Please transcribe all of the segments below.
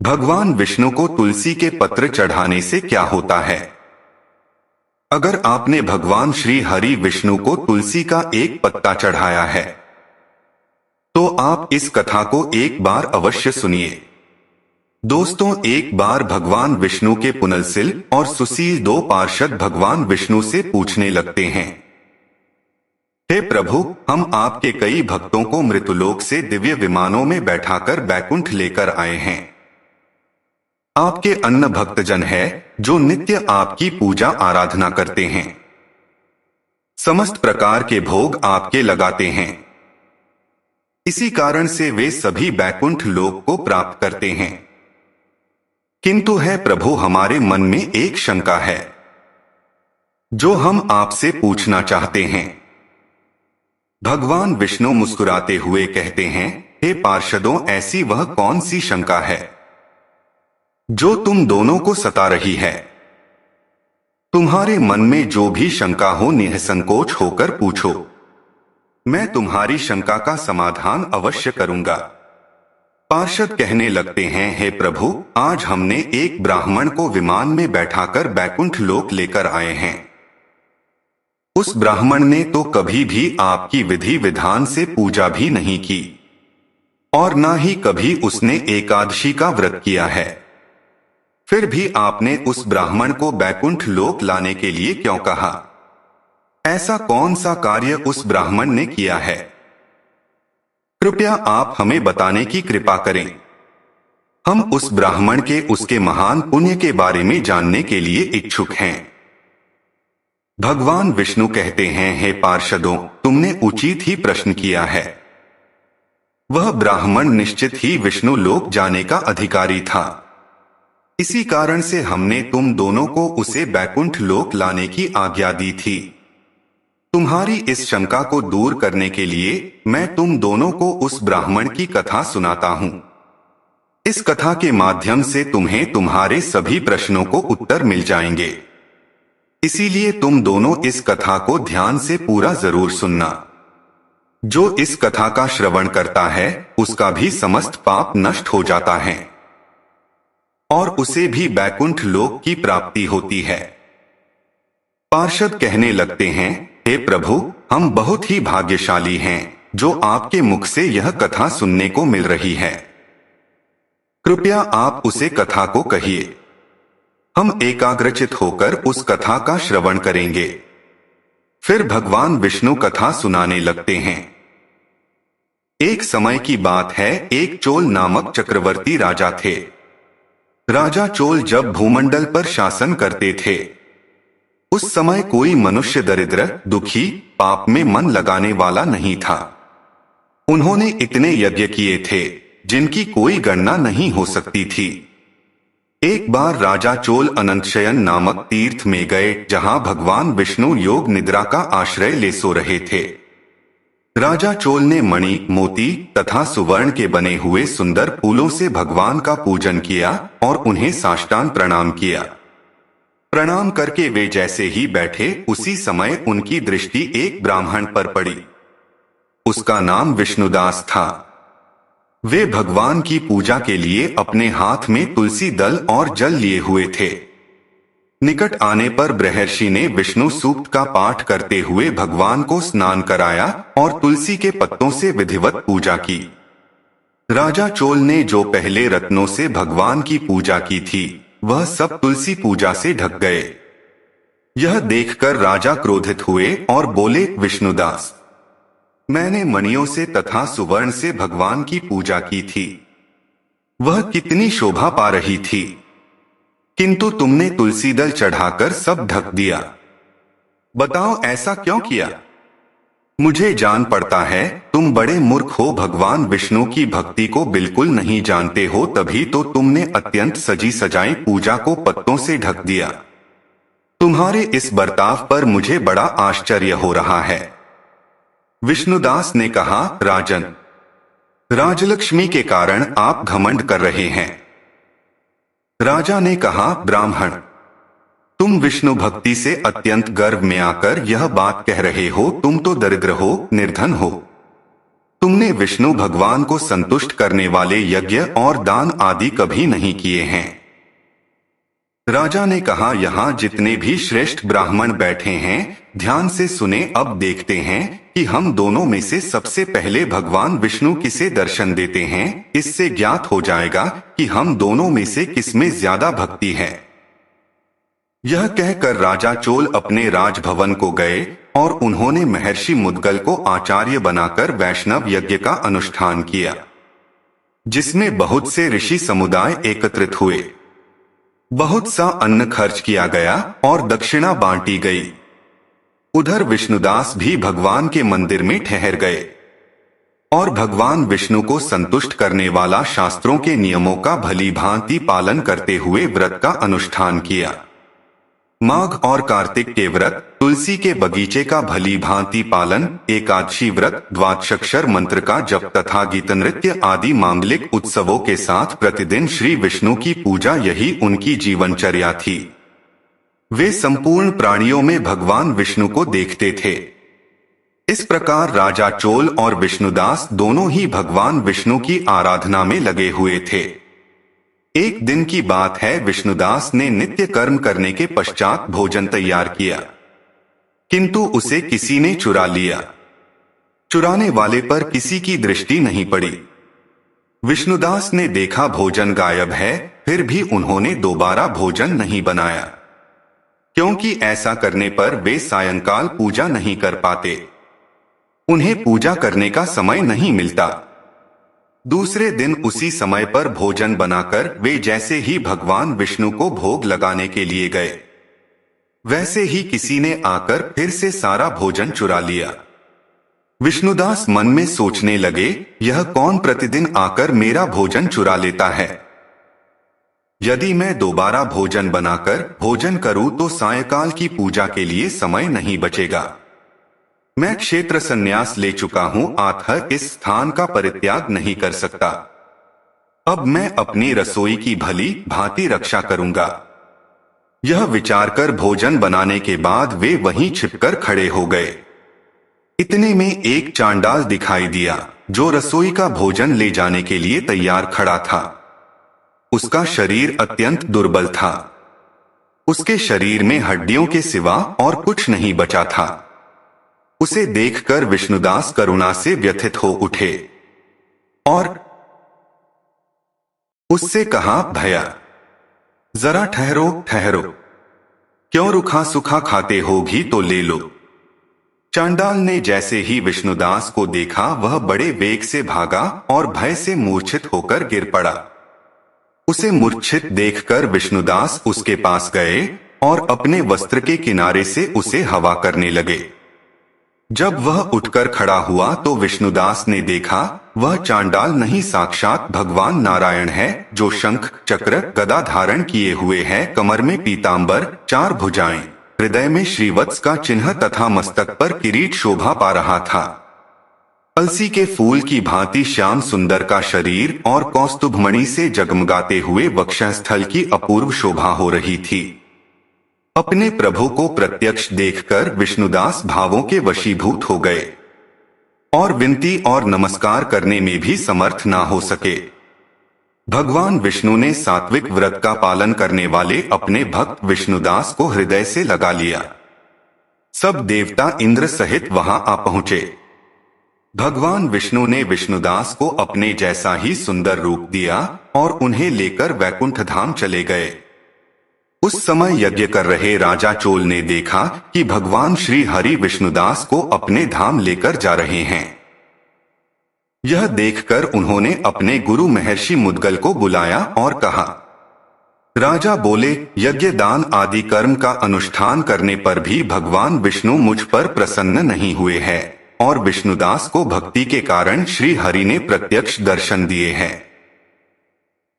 भगवान विष्णु को तुलसी के पत्र चढ़ाने से क्या होता है? अगर आपने भगवान श्री हरि विष्णु को तुलसी का एक पत्ता चढ़ाया है तो आप इस कथा को एक बार अवश्य सुनिए। दोस्तों, एक बार भगवान विष्णु के पुनलसिल और सुशील दो पार्षद भगवान विष्णु से पूछने लगते हैं, हे प्रभु, हम आपके कई भक्तों को मृत्युलोक से दिव्य विमानों में बैठाकर बैकुंठ लेकर आए हैं। आपके अन्य भक्तजन है जो नित्य आपकी पूजा आराधना करते हैं। समस्त प्रकार के भोग आपके लगाते हैं। इसी कारण से वे सभी बैकुंठ लोक को प्राप्त करते हैं। किंतु है प्रभु, हमारे मन में एक शंका है जो हम आपसे पूछना चाहते हैं। भगवान विष्णु मुस्कुराते हुए कहते हैं, हे पार्षदों, ऐसी वह कौन सी शंका है जो तुम दोनों को सता रही है? तुम्हारे मन में जो भी शंका हो निसंकोच होकर पूछो, मैं तुम्हारी शंका का समाधान अवश्य करूंगा। पार्षद कहने लगते हैं, हे प्रभु, आज हमने एक ब्राह्मण को विमान में बैठाकर बैकुंठ लोक लेकर आए हैं। उस ब्राह्मण ने तो कभी भी आपकी विधि विधान से पूजा भी नहीं की और ना ही कभी उसने एकादशी का व्रत किया है। फिर भी आपने उस ब्राह्मण को बैकुंठ लोक लाने के लिए क्यों कहा? ऐसा कौन सा कार्य उस ब्राह्मण ने किया है? कृपया आप हमें बताने की कृपा करें। हम उस ब्राह्मण के उसके महान पुण्य के बारे में जानने के लिए इच्छुक हैं। भगवान विष्णु कहते हैं, हे पार्षदों, तुमने उचित ही प्रश्न किया है। वह ब्राह्मण निश्चित ही विष्णु लोक जाने का अधिकारी था। इसी कारण से हमने तुम दोनों को उसे बैकुंठ लोक लाने की आज्ञा दी थी। तुम्हारी इस शंका को दूर करने के लिए मैं तुम दोनों को उस ब्राह्मण की कथा सुनाता हूं। इस कथा के माध्यम से तुम्हें तुम्हारे सभी प्रश्नों को उत्तर मिल जाएंगे। इसीलिए तुम दोनों इस कथा को ध्यान से पूरा जरूर सुनना। जो इस कथा का श्रवण करता है उसका भी समस्त पाप नष्ट हो जाता है और उसे भी बैकुंठ लोक की प्राप्ति होती है। पार्षद कहने लगते हैं, हे प्रभु, हम बहुत ही भाग्यशाली हैं जो आपके मुख से यह कथा सुनने को मिल रही है। कृपया आप उसे कथा को कहिए। हम एकाग्रचित होकर उस कथा का श्रवण करेंगे। फिर भगवान विष्णु कथा सुनाने लगते हैं। एक समय की बात है, एक चोल नामक चक्रवर्ती राजा थे। राजा चोल जब भूमंडल पर शासन करते थे उस समय कोई मनुष्य दरिद्र, दुखी, पाप में मन लगाने वाला नहीं था। उन्होंने इतने यज्ञ किए थे जिनकी कोई गणना नहीं हो सकती थी। एक बार राजा चोल अनंतशयन नामक तीर्थ में गए जहां भगवान विष्णु योग निद्रा का आश्रय ले सो रहे थे। राजा चोल ने मणि, मोती तथा सुवर्ण के बने हुए सुंदर फूलों से भगवान का पूजन किया और उन्हें साष्टांग प्रणाम किया। प्रणाम करके वे जैसे ही बैठे उसी समय उनकी दृष्टि एक ब्राह्मण पर पड़ी। उसका नाम विष्णुदास था। वे भगवान की पूजा के लिए अपने हाथ में तुलसी दल और जल लिए हुए थे। निकट आने पर ब्रह्मर्षि ने विष्णु सूक्त का पाठ करते हुए भगवान को स्नान कराया और तुलसी के पत्तों से विधिवत पूजा की। राजा चोल ने जो पहले रत्नों से भगवान की पूजा की थी वह सब तुलसी पूजा से ढक गए। यह देखकर राजा क्रोधित हुए और बोले, विष्णुदास, मैंने मणियों से तथा सुवर्ण से भगवान की पूजा की थी। वह कितनी शोभा पा रही थी, किंतु तुमने तुलसी दल चढ़ाकर सब ढक दिया। बताओ ऐसा क्यों किया? मुझे जान पड़ता है तुम बड़े मूर्ख हो, भगवान विष्णु की भक्ति को बिल्कुल नहीं जानते हो, तभी तो तुमने अत्यंत सजी सजाई पूजा को पत्तों से ढक दिया। तुम्हारे इस बर्ताव पर मुझे बड़ा आश्चर्य हो रहा है। विष्णुदास ने कहा, राजन, राजलक्ष्मी के कारण आप घमंड कर रहे हैं। राजा ने कहा, ब्राह्मण, तुम विष्णु भक्ति से अत्यंत गर्व में आकर यह बात कह रहे हो। तुम तो दरिद्र हो, निर्धन हो। तुमने विष्णु भगवान को संतुष्ट करने वाले यज्ञ और दान आदि कभी नहीं किए हैं। राजा ने कहा, यहाँ जितने भी श्रेष्ठ ब्राह्मण बैठे हैं, ध्यान से सुने। अब देखते हैं कि हम दोनों में से सबसे पहले भगवान विष्णु किसे दर्शन देते हैं। इससे ज्ञात हो जाएगा कि हम दोनों में से किसमें ज्यादा भक्ति है। यह कहकर राजा चोल अपने राजभवन को गए और उन्होंने महर्षि मुद्गल को आचार्य बनाकर वैष्णव यज्ञ का अनुष्ठान किया, जिसमें बहुत से ऋषि समुदाय एकत्रित हुए। बहुत सा अन्न खर्च किया गया और दक्षिणा बांटी गई। उधर विष्णुदास भी भगवान के मंदिर में ठहर गए और भगवान विष्णु को संतुष्ट करने वाला शास्त्रों के नियमों का भली भांति पालन करते हुए व्रत का अनुष्ठान किया। माघ और कार्तिक के व्रत, तुलसी के बगीचे का भली भांति पालन, एकादशी व्रत, द्वादशाक्षर मंत्र का जप तथा गीत नृत्य आदि मांगलिक उत्सवों के साथ प्रतिदिन श्री विष्णु की पूजा, यही उनकी जीवनचर्या थी। वे संपूर्ण प्राणियों में भगवान विष्णु को देखते थे। इस प्रकार राजा चोल और विष्णुदास दोनों ही भगवान विष्णु की आराधना में लगे हुए थे। एक दिन की बात है, विष्णुदास ने नित्य कर्म करने के पश्चात भोजन तैयार किया, किंतु उसे किसी ने चुरा लिया। चुराने वाले पर किसी की दृष्टि नहीं पड़ी। विष्णुदास ने देखा भोजन गायब है, फिर भी उन्होंने दोबारा भोजन नहीं बनाया, क्योंकि ऐसा करने पर वे सायंकाल पूजा नहीं कर पाते। उन्हें पूजा करने का समय नहीं मिलता। दूसरे दिन उसी समय पर भोजन बनाकर वे जैसे ही भगवान विष्णु को भोग लगाने के लिए गए, वैसे ही किसी ने आकर फिर से सारा भोजन चुरा लिया। विष्णुदास मन में सोचने लगे, यह कौन प्रतिदिन आकर मेरा भोजन चुरा लेता है। यदि मैं दोबारा भोजन बनाकर भोजन करूं तो सायंकाल की पूजा के लिए समय नहीं बचेगा। मैं क्षेत्र संन्यास ले चुका हूं, अतः इस स्थान का परित्याग नहीं कर सकता। अब मैं अपनी रसोई की भली भांति रक्षा करूंगा। यह विचार कर भोजन बनाने के बाद वे वहीं छिपकर खड़े हो गए। इतने में एक चांडाल दिखाई दिया, जो रसोई का भोजन ले जाने के लिए तैयार खड़ा था। उसका शरीर अत्यंत दुर्बल था। उसके शरीर में हड्डियों के सिवा और कुछ नहीं बचा था। उसे देखकर विष्णुदास करुणा से व्यथित हो उठे और उससे कहा, भैया जरा ठहरो ठहरो, क्यों रुखा सुखा खाते हो, घी तो ले लो। चांडाल ने जैसे ही विष्णुदास को देखा, वह बड़े वेग से भागा और भय से मूर्छित होकर गिर पड़ा। उसे मूर्छित देखकर विष्णुदास उसके पास गए और अपने वस्त्र के किनारे से उसे हवा करने लगे। जब वह उठकर खड़ा हुआ तो विष्णुदास ने देखा, वह चांडाल नहीं, साक्षात भगवान नारायण है, जो शंख चक्र गदा धारण किए हुए है, कमर में पीतांबर, 4 भुजाएं, हृदय में श्रीवत्स का चिन्ह तथा मस्तक पर किरीट शोभा पा रहा था। अलसी के फूल की भांति श्याम सुंदर का शरीर और कौस्तुभमणि से जगमगाते हुए वक्षस्थल की अपूर्व शोभा हो रही थी। अपने प्रभु को प्रत्यक्ष देखकर विष्णुदास भावों के वशीभूत हो गए और विनती और नमस्कार करने में भी समर्थ ना हो सके। भगवान विष्णु ने सात्विक व्रत का पालन करने वाले अपने भक्त विष्णुदास को हृदय से लगा लिया। सब देवता इंद्र सहित वहां आ पहुंचे। भगवान विष्णु ने विष्णुदास को अपने जैसा ही सुंदर रूप दिया और उन्हें लेकर वैकुंठ धाम चले गए। उस समय यज्ञ कर रहे राजा चोल ने देखा कि भगवान श्री हरि विष्णुदास को अपने धाम लेकर जा रहे हैं। यह देखकर उन्होंने अपने गुरु महर्षि मुद्गल को बुलाया और कहा, राजा बोले, यज्ञ दान आदि कर्म का अनुष्ठान करने पर भी भगवान विष्णु मुझ पर प्रसन्न नहीं हुए हैं और विष्णुदास को भक्ति के कारण श्री हरि ने प्रत्यक्ष दर्शन दिए हैं।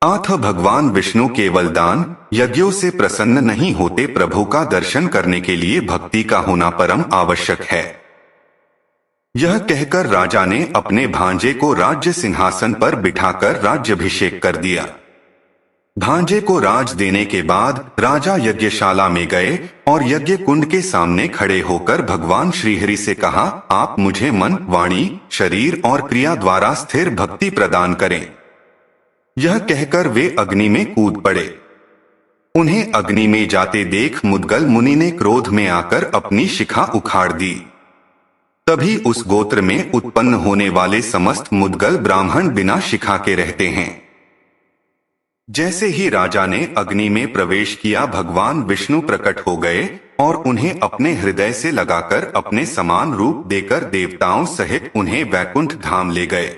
अतः भगवान विष्णु केवल दान यज्ञों से प्रसन्न नहीं होते, प्रभु का दर्शन करने के लिए भक्ति का होना परम आवश्यक है। यह कहकर राजा ने अपने भांजे को राज्य सिंहासन पर बिठाकर राज्याभिषेक कर दिया। भांजे को राज देने के बाद राजा यज्ञशाला में गए और यज्ञ कुंड के सामने खड़े होकर भगवान श्रीहरि से कहा, आप मुझे मन, वाणी, शरीर और क्रिया द्वारा स्थिर भक्ति प्रदान करें। यह कहकर वे अग्नि में कूद पड़े। उन्हें अग्नि में जाते देख मुद्गल मुनि ने क्रोध में आकर अपनी शिखा उखाड़ दी। तभी उस गोत्र में उत्पन्न होने वाले समस्त मुद्गल ब्राह्मण बिना शिखा के रहते हैं। जैसे ही राजा ने अग्नि में प्रवेश किया, भगवान विष्णु प्रकट हो गए और उन्हें अपने हृदय से लगाकर अपने समान रूप देकर देवताओं सहित उन्हें वैकुंठ धाम ले गए।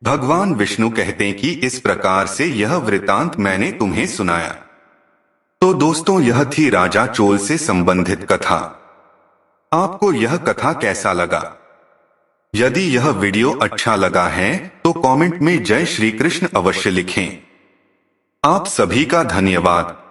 भगवान विष्णु कहते कि इस प्रकार से यह वृतांत मैंने तुम्हें सुनाया। तो दोस्तों, यह थी राजा चोल से संबंधित कथा। आपको यह कथा कैसा लगा? यदि यह वीडियो अच्छा लगा है तो कमेंट में जय श्री कृष्ण अवश्य लिखें। आप सभी का धन्यवाद।